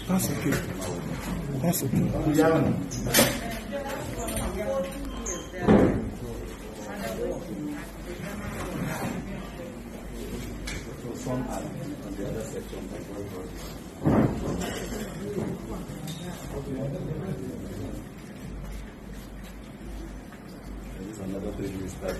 That's okay. That's okay. Some are on the other section. There is another page we start.